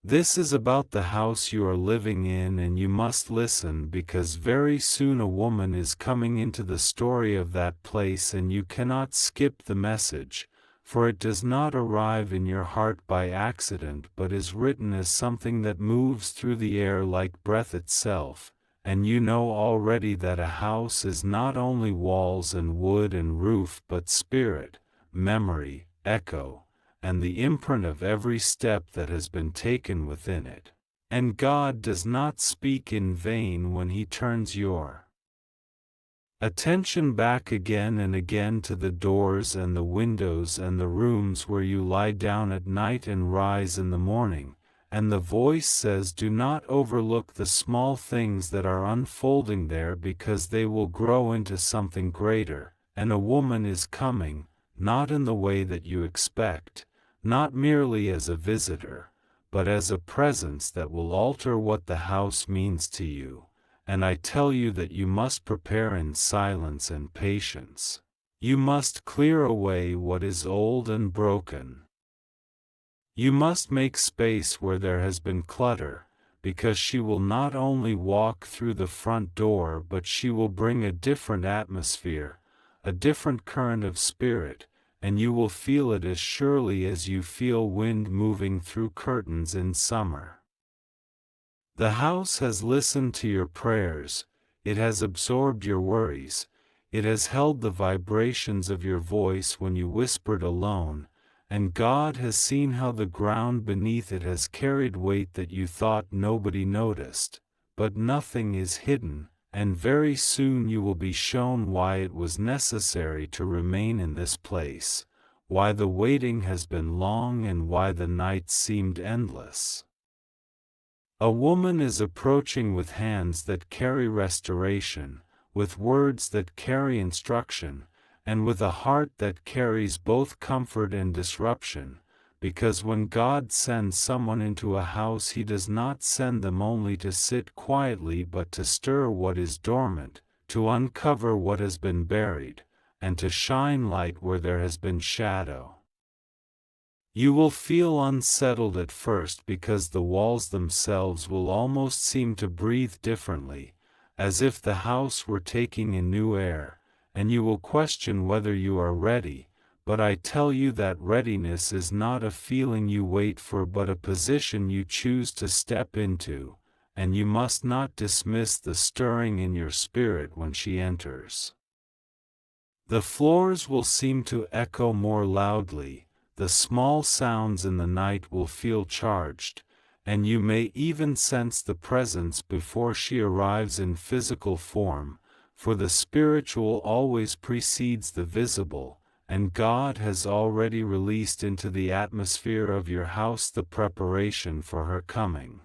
This is about the house you are living in, and you must listen because very soon a woman is coming into the story of that place, and you cannot skip the message, for it does not arrive in your heart by accident but is written as something that moves through the air like breath itself, and you know already that a house is not only walls and wood and roof but spirit, memory, echo, and the imprint of every step that has been taken within it. And God does not speak in vain when He turns your attention back again and again to the doors and the windows and the rooms where you lie down at night and rise in the morning, and the voice says, do not overlook the small things that are unfolding there because they will grow into something greater, and a woman is coming, not in the way that you expect, not merely as a visitor, but as a presence that will alter what the house means to you. And I tell you that you must prepare in silence and patience. You must clear away what is old and broken. You must make space where there has been clutter, because she will not only walk through the front door but she will bring a different atmosphere, a different current of spirit, and you will feel it as surely as you feel wind moving through curtains in summer. The house has listened to your prayers, it has absorbed your worries, it has held the vibrations of your voice when you whispered alone, and God has seen how the ground beneath it has carried weight that you thought nobody noticed, but nothing is hidden, and very soon you will be shown why it was necessary to remain in this place, why the waiting has been long and why the nights seemed endless. A woman is approaching with hands that carry restoration, with words that carry instruction, and with a heart that carries both comfort and disruption, because when God sends someone into a house He does not send them only to sit quietly but to stir what is dormant, to uncover what has been buried, and to shine light where there has been shadow. You will feel unsettled at first because the walls themselves will almost seem to breathe differently, as if the house were taking in new air, and you will question whether you are ready, but I tell you that readiness is not a feeling you wait for but a position you choose to step into, and you must not dismiss the stirring in your spirit when she enters. The floors will seem to echo more loudly, the small sounds in the night will feel charged, and you may even sense the presence before she arrives in physical form, for the spiritual always precedes the visible, and God has already released into the atmosphere of your house the preparation for her coming.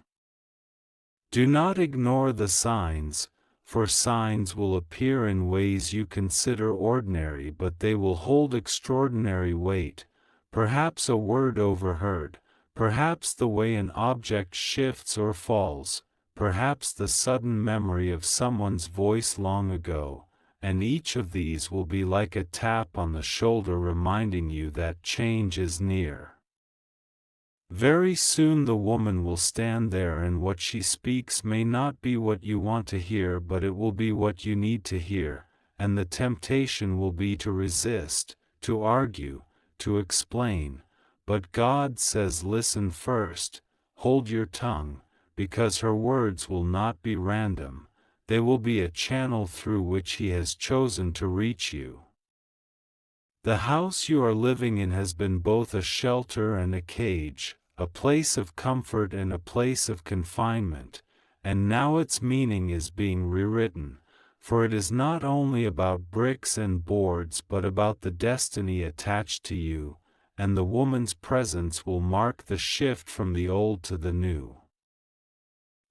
Do not ignore the signs, for signs will appear in ways you consider ordinary but they will hold extraordinary weight. Perhaps a word overheard, perhaps the way an object shifts or falls, perhaps the sudden memory of someone's voice long ago, and each of these will be like a tap on the shoulder reminding you that change is near. Very soon the woman will stand there and what she speaks may not be what you want to hear but it will be what you need to hear, and the temptation will be to resist, to argue, to explain, but God says listen first, hold your tongue, because her words will not be random, they will be a channel through which He has chosen to reach you. The house you are living in has been both a shelter and a cage, a place of comfort and a place of confinement, and now its meaning is being rewritten, for it is not only about bricks and boards but about the destiny attached to you, and the woman's presence will mark the shift from the old to the new.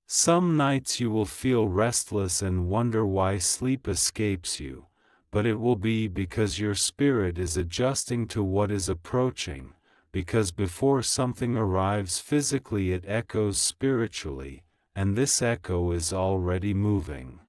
Some nights you will feel restless and wonder why sleep escapes you, but it will be because your spirit is adjusting to what is approaching, because before something arrives physically it echoes spiritually, and this echo is already moving.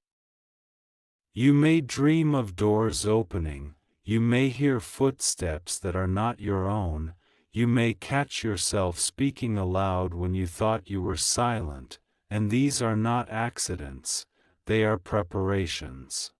You may dream of doors opening, you may hear footsteps that are not your own, You may catch yourself speaking aloud when you thought you were silent, and these are not accidents, they are preparations.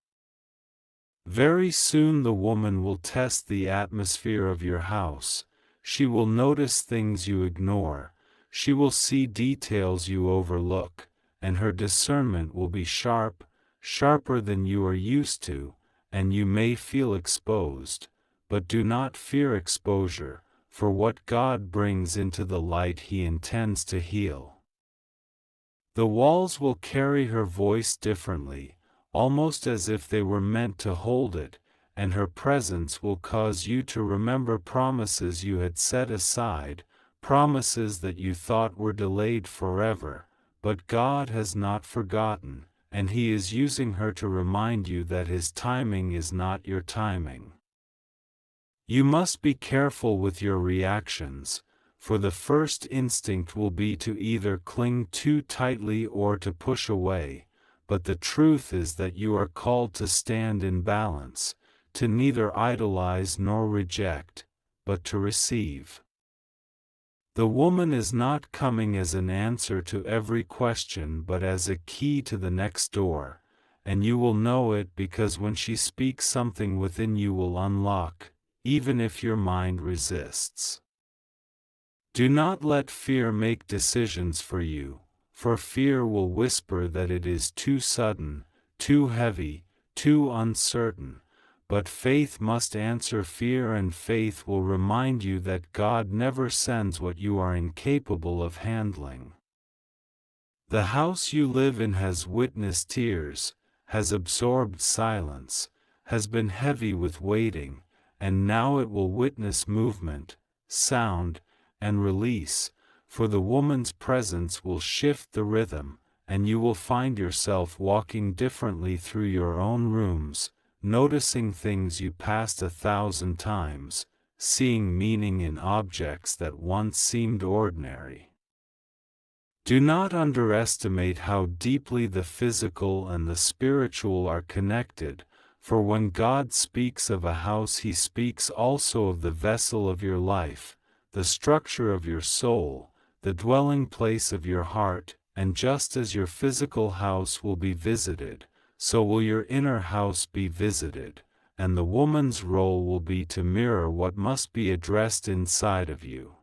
Very soon the woman will test the atmosphere of your house. She will notice things you ignore, she will see details you overlook, and her discernment will be sharp, sharper than you are used to, and you may feel exposed, but do not fear exposure, for what God brings into the light He intends to heal. The walls will carry her voice differently, almost as if they were meant to hold it, and her presence will cause you to remember promises you had set aside, promises that you thought were delayed forever, but God has not forgotten, and He is using her to remind you that His timing is not your timing. You must be careful with your reactions, for the first instinct will be to either cling too tightly or to push away, but the truth is that you are called to stand in balance, to neither idolize nor reject, but to receive. The woman is not coming as an answer to every question but as a key to the next door, and you will know it because when she speaks something within you will unlock, even if your mind resists. Do not let fear make decisions for you, for fear will whisper that it is too sudden, too heavy, too uncertain, but faith must answer fear, and faith will remind you that God never sends what you are incapable of handling. The house you live in has witnessed tears, has absorbed silence, has been heavy with waiting, and now it will witness movement, sound, and release, for the woman's presence will shift the rhythm, and you will find yourself walking differently through your own rooms, noticing things you passed 1,000 times, seeing meaning in objects that once seemed ordinary. Do not underestimate how deeply the physical and the spiritual are connected, for when God speaks of a house He speaks also of the vessel of your life, the structure of your soul, the dwelling place of your heart, and just as your physical house will be visited, so will your inner house be visited, and the woman's role will be to mirror what must be addressed inside of you.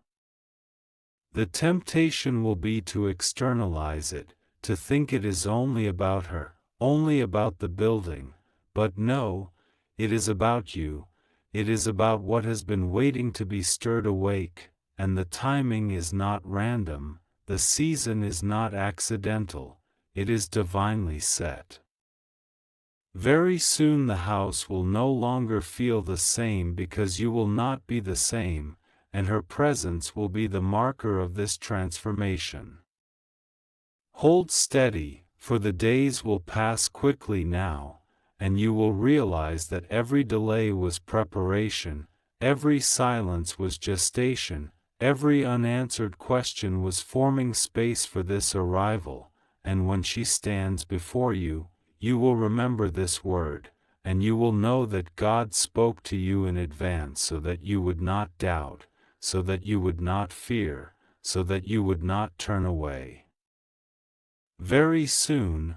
The temptation will be to externalize it, to think it is only about her, only about the building, but no, it is about you. It is about what has been waiting to be stirred awake, and the timing is not random, the season is not accidental, it is divinely set. Very soon the house will no longer feel the same because you will not be the same, and her presence will be the marker of this transformation. Hold steady, for the days will pass quickly now, and you will realize that every delay was preparation, every silence was gestation, every unanswered question was forming space for this arrival, and when she stands before you, you will remember this word, and you will know that God spoke to you in advance so that you would not doubt, so that you would not fear, so that you would not turn away. Very soon,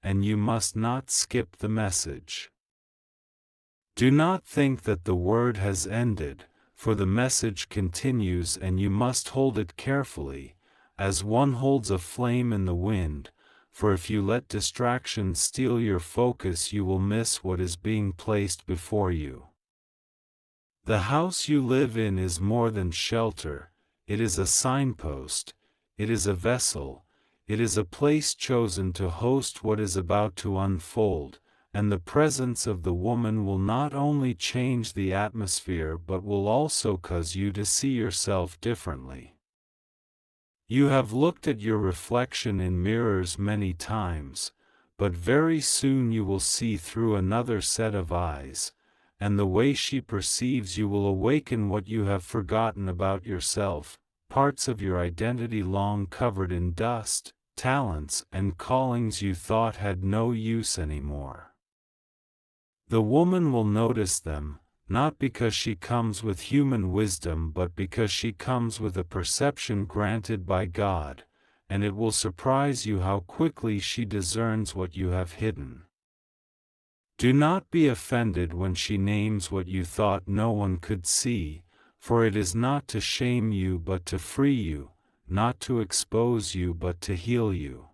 and you must not skip the message. Do not think that the word has ended, for the message continues and you must hold it carefully, as one holds a flame in the wind, for if you let distractions steal your focus you will miss what is being placed before you. The house you live in is more than shelter, it is a signpost, it is a vessel, it is a place chosen to host what is about to unfold, and the presence of the woman will not only change the atmosphere but will also cause you to see yourself differently. You have looked at your reflection in mirrors many times, but very soon you will see through another set of eyes, and the way she perceives you will awaken what you have forgotten about yourself, parts of your identity long covered in dust, talents and callings you thought had no use anymore. The woman will notice them, not because she comes with human wisdom but because she comes with a perception granted by God, and it will surprise you how quickly she discerns what you have hidden. Do not be offended when she names what you thought no one could see, for it is not to shame you but to free you, not to expose you but to heal you.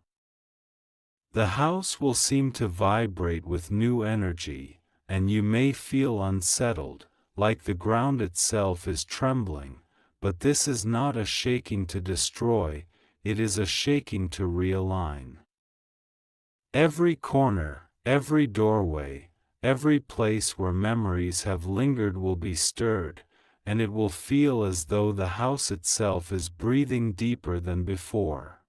The house will seem to vibrate with new energy, and you may feel unsettled, like the ground itself is trembling, but this is not a shaking to destroy, it is a shaking to realign. Every corner, every doorway, every place where memories have lingered will be stirred, and it will feel as though the house itself is breathing deeper than before.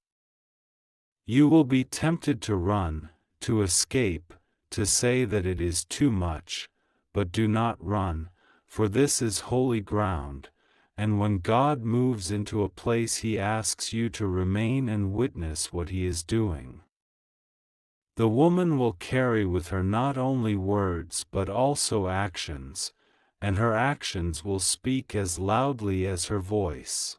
You will be tempted to run, to escape, to say that it is too much, but do not run, for this is holy ground, and when God moves into a place He asks you to remain and witness what He is doing. The woman will carry with her not only words but also actions, and her actions will speak as loudly as her voice.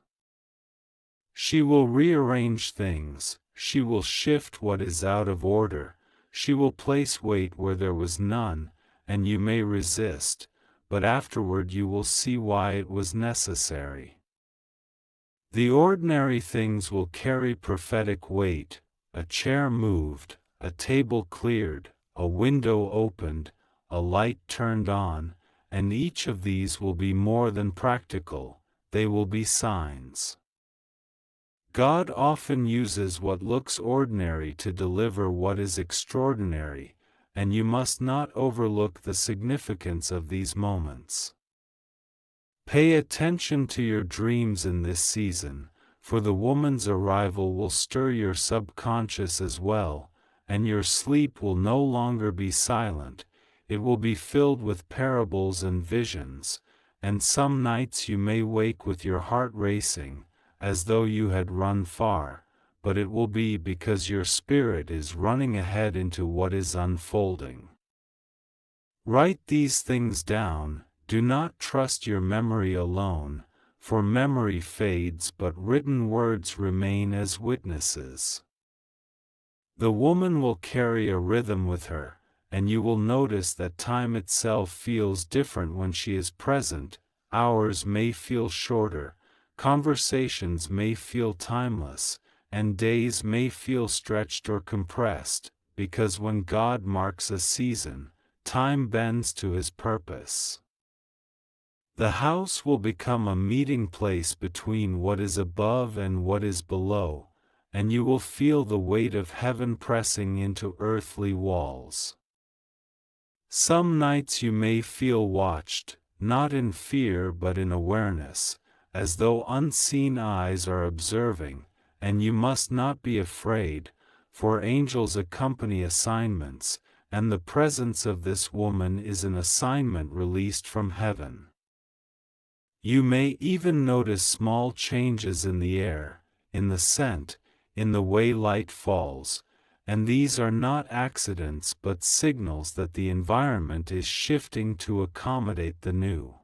She will rearrange things, she will shift what is out of order, she will place weight where there was none, and you may resist, but afterward you will see why it was necessary. The ordinary things will carry prophetic weight: a chair moved, a table cleared, a window opened, a light turned on, and each of these will be more than practical, they will be signs. God often uses what looks ordinary to deliver what is extraordinary, and you must not overlook the significance of these moments. Pay attention to your dreams in this season, for the woman's arrival will stir your subconscious as well, and your sleep will no longer be silent, it will be filled with parables and visions, and some nights you may wake with your heart racing, as though you had run far, but it will be because your spirit is running ahead into what is unfolding. Write these things down, do not trust your memory alone, for memory fades but written words remain as witnesses. The woman will carry a rhythm with her, and you will notice that time itself feels different when she is present. Hours may feel shorter, conversations may feel timeless, and days may feel stretched or compressed, because when God marks a season, time bends to His purpose. The house will become a meeting place between what is above and what is below, and you will feel the weight of heaven pressing into earthly walls. Some nights you may feel watched, not in fear but in awareness, as though unseen eyes are observing, and you must not be afraid, for angels accompany assignments, and the presence of this woman is an assignment released from heaven. You may even notice small changes in the air, in the scent, in the way light falls, and these are not accidents but signals that the environment is shifting to accommodate the new.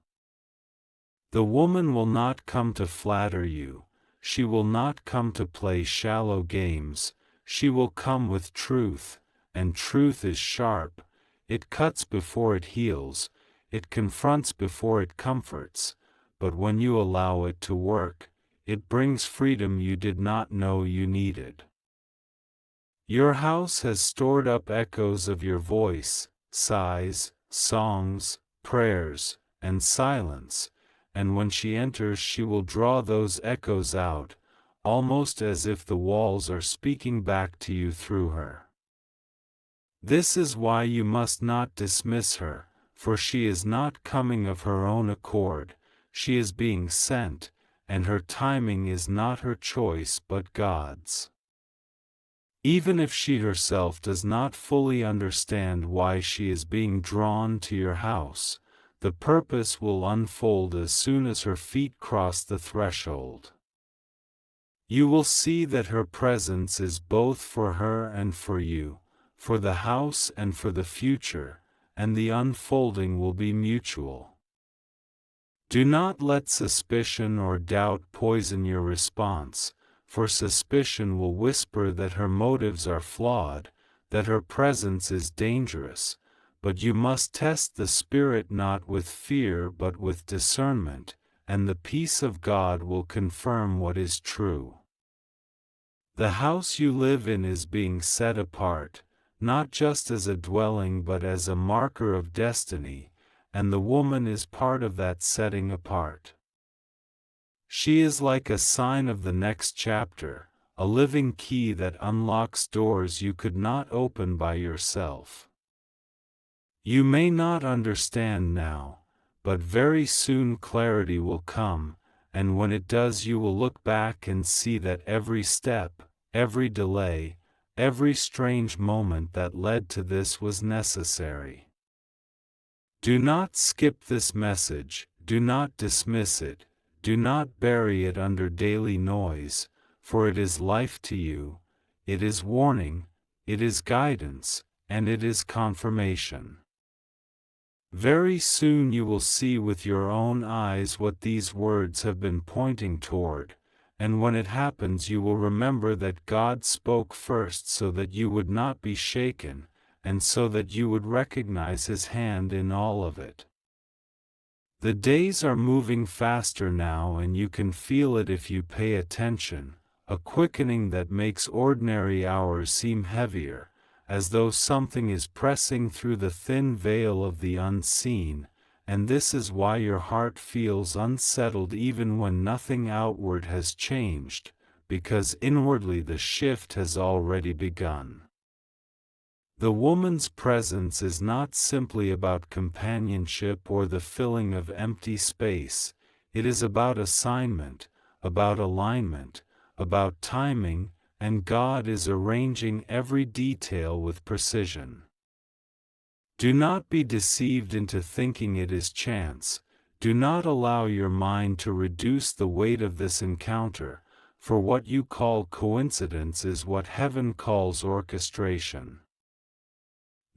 The woman will not come to flatter you, she will not come to play shallow games, she will come with truth, and truth is sharp, it cuts before it heals, it confronts before it comforts, but when you allow it to work, it brings freedom you did not know you needed. Your house has stored up echoes of your voice, sighs, songs, prayers, and silence, and when she enters she will draw those echoes out, almost as if the walls are speaking back to you through her. This is why you must not dismiss her, for she is not coming of her own accord, she is being sent, and her timing is not her choice but God's. Even if she herself does not fully understand why she is being drawn to your house, the purpose will unfold as soon as her feet cross the threshold. You will see that her presence is both for her and for you, for the house and for the future, and the unfolding will be mutual. Do not let suspicion or doubt poison your response, for suspicion will whisper that her motives are flawed, that her presence is dangerous, but you must test the spirit not with fear but with discernment, and the peace of God will confirm what is true. The house you live in is being set apart, not just as a dwelling but as a marker of destiny, and the woman is part of that setting apart. She is like a sign of the next chapter, a living key that unlocks doors you could not open by yourself. You may not understand now, but very soon clarity will come, and when it does you will look back and see that every step, every delay, every strange moment that led to this was necessary. Do not skip this message, do not dismiss it, do not bury it under daily noise, for it is life to you, it is warning, it is guidance, and it is confirmation. Very soon you will see with your own eyes what these words have been pointing toward, and when it happens you will remember that God spoke first so that you would not be shaken, and so that you would recognize His hand in all of it. The days are moving faster now and you can feel it if you pay attention, a quickening that makes ordinary hours seem heavier, as though something is pressing through the thin veil of the unseen, and this is why your heart feels unsettled even when nothing outward has changed, because inwardly the shift has already begun. The woman's presence is not simply about companionship or the filling of empty space, it is about assignment, about alignment, about timing, and God is arranging every detail with precision. Do not be deceived into thinking it is chance, do not allow your mind to reduce the weight of this encounter, for what you call coincidence is what heaven calls orchestration.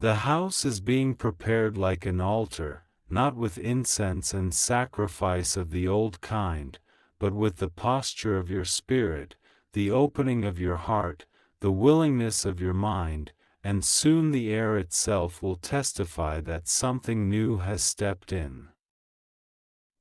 The house is being prepared like an altar, not with incense and sacrifice of the old kind, but with the posture of your spirit, the opening of your heart, the willingness of your mind, and soon the air itself will testify that something new has stepped in.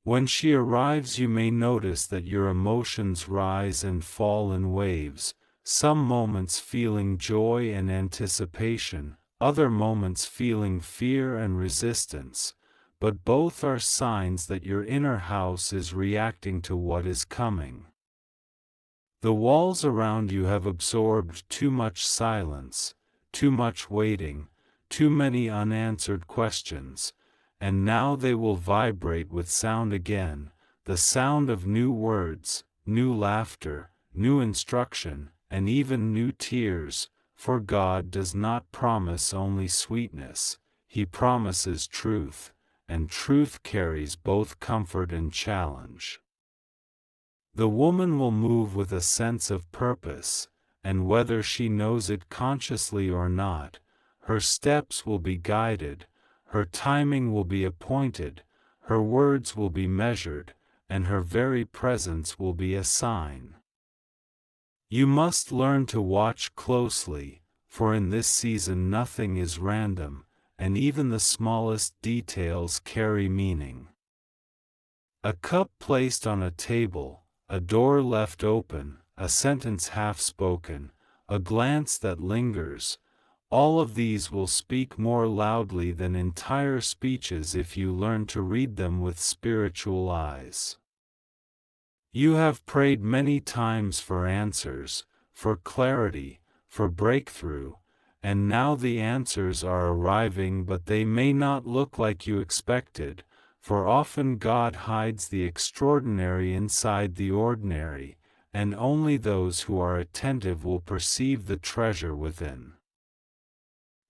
When she arrives you may notice that your emotions rise and fall in waves, some moments feeling joy and anticipation, other moments feeling fear and resistance, but both are signs that your inner house is reacting to what is coming. The walls around you have absorbed too much silence, too much waiting, too many unanswered questions, and now they will vibrate with sound again, the sound of new words, new laughter, new instruction, and even new tears, for God does not promise only sweetness, He promises truth, and truth carries both comfort and challenge. The woman will move with a sense of purpose, and whether she knows it consciously or not, her steps will be guided, her timing will be appointed, her words will be measured, and her very presence will be a sign. You must learn to watch closely, for in this season nothing is random, and even the smallest details carry meaning. A cup placed on a table, a door left open, a sentence half spoken, a glance that lingers, all of these will speak more loudly than entire speeches if you learn to read them with spiritual eyes. You have prayed many times for answers, for clarity, for breakthrough, and now the answers are arriving, but they may not look like you expected, for often God hides the extraordinary inside the ordinary, and only those who are attentive will perceive the treasure within.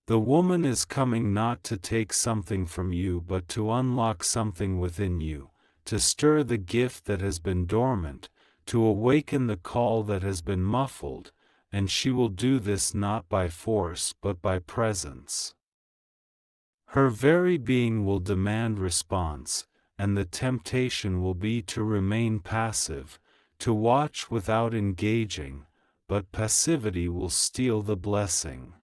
The woman is coming not to take something from you but to unlock something within you, to stir the gift that has been dormant, to awaken the call that has been muffled, and she will do this not by force but by presence. Her very being will demand response, and the temptation will be to remain passive, to watch without engaging, but passivity will steal the blessing.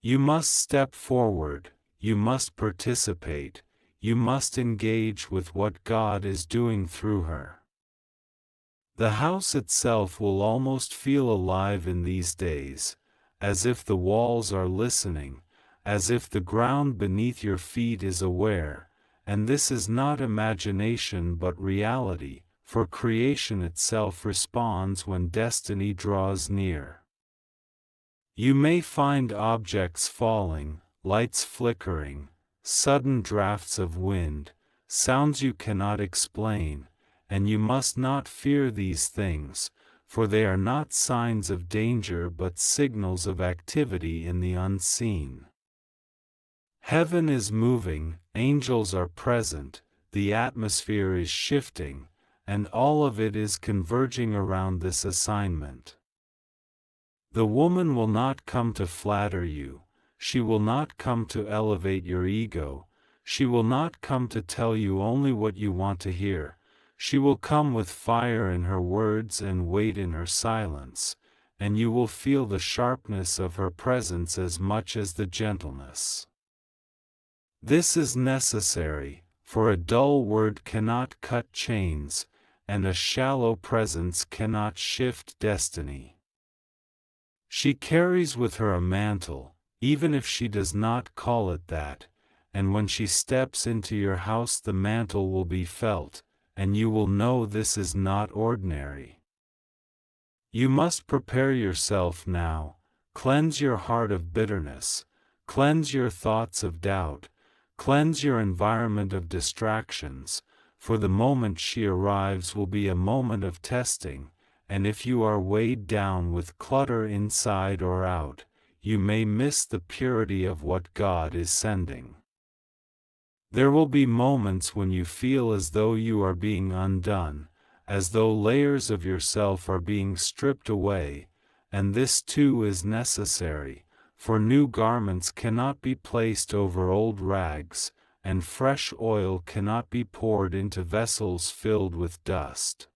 You must step forward, you must participate, you must engage with what God is doing through her. The house itself will almost feel alive in these days, as if the walls are listening, as if the ground beneath your feet is aware, and this is not imagination but reality, for creation itself responds when destiny draws near. You may find objects falling, lights flickering, sudden drafts of wind, sounds you cannot explain, and you must not fear these things, for they are not signs of danger but signals of activity in the unseen. Heaven is moving, angels are present, the atmosphere is shifting, and all of it is converging around this assignment. The woman will not come to flatter you, she will not come to elevate your ego, she will not come to tell you only what you want to hear, she will come with fire in her words and weight in her silence, and you will feel the sharpness of her presence as much as the gentleness. This is necessary, for a dull word cannot cut chains, and a shallow presence cannot shift destiny. She carries with her a mantle, even if she does not call it that, and when she steps into your house the mantle will be felt, and you will know this is not ordinary. You must prepare yourself now, cleanse your heart of bitterness, cleanse your thoughts of doubt, cleanse your environment of distractions, for the moment she arrives will be a moment of testing, and if you are weighed down with clutter inside or out, you may miss the purity of what God is sending. There will be moments when you feel as though you are being undone, as though layers of yourself are being stripped away, and this too is necessary, for new garments cannot be placed over old rags, and fresh oil cannot be poured into vessels filled with dust.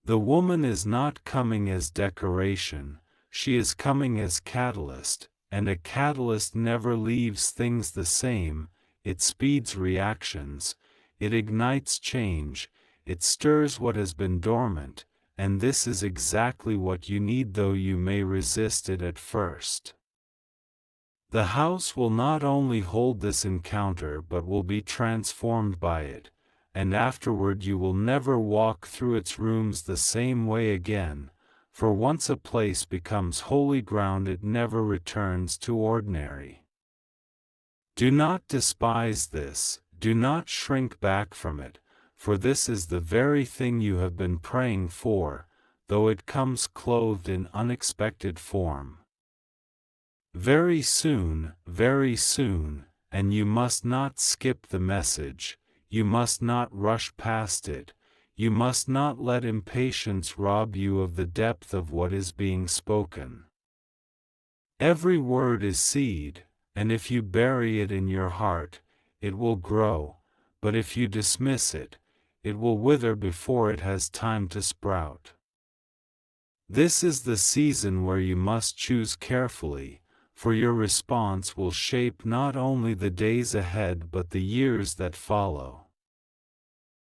The woman is not coming as decoration, she is coming as catalyst, and a catalyst never leaves things the same, it speeds reactions, it ignites change, it stirs what has been dormant, and this is exactly what you need, though you may resist it at first. The house will not only hold this encounter but will be transformed by it, and afterward you will never walk through its rooms the same way again, for once a place becomes holy ground it never returns to ordinary. Do not despise this, do not shrink back from it, for this is the very thing you have been praying for, though it comes clothed in unexpected form. Very soon, and you must not skip the message, you must not rush past it, you must not let impatience rob you of the depth of what is being spoken. Every word is seed, and if you bury it in your heart, it will grow, but if you dismiss it, it will wither before it has time to sprout. This is the season where you must choose carefully, for your response will shape not only the days ahead but the years that follow.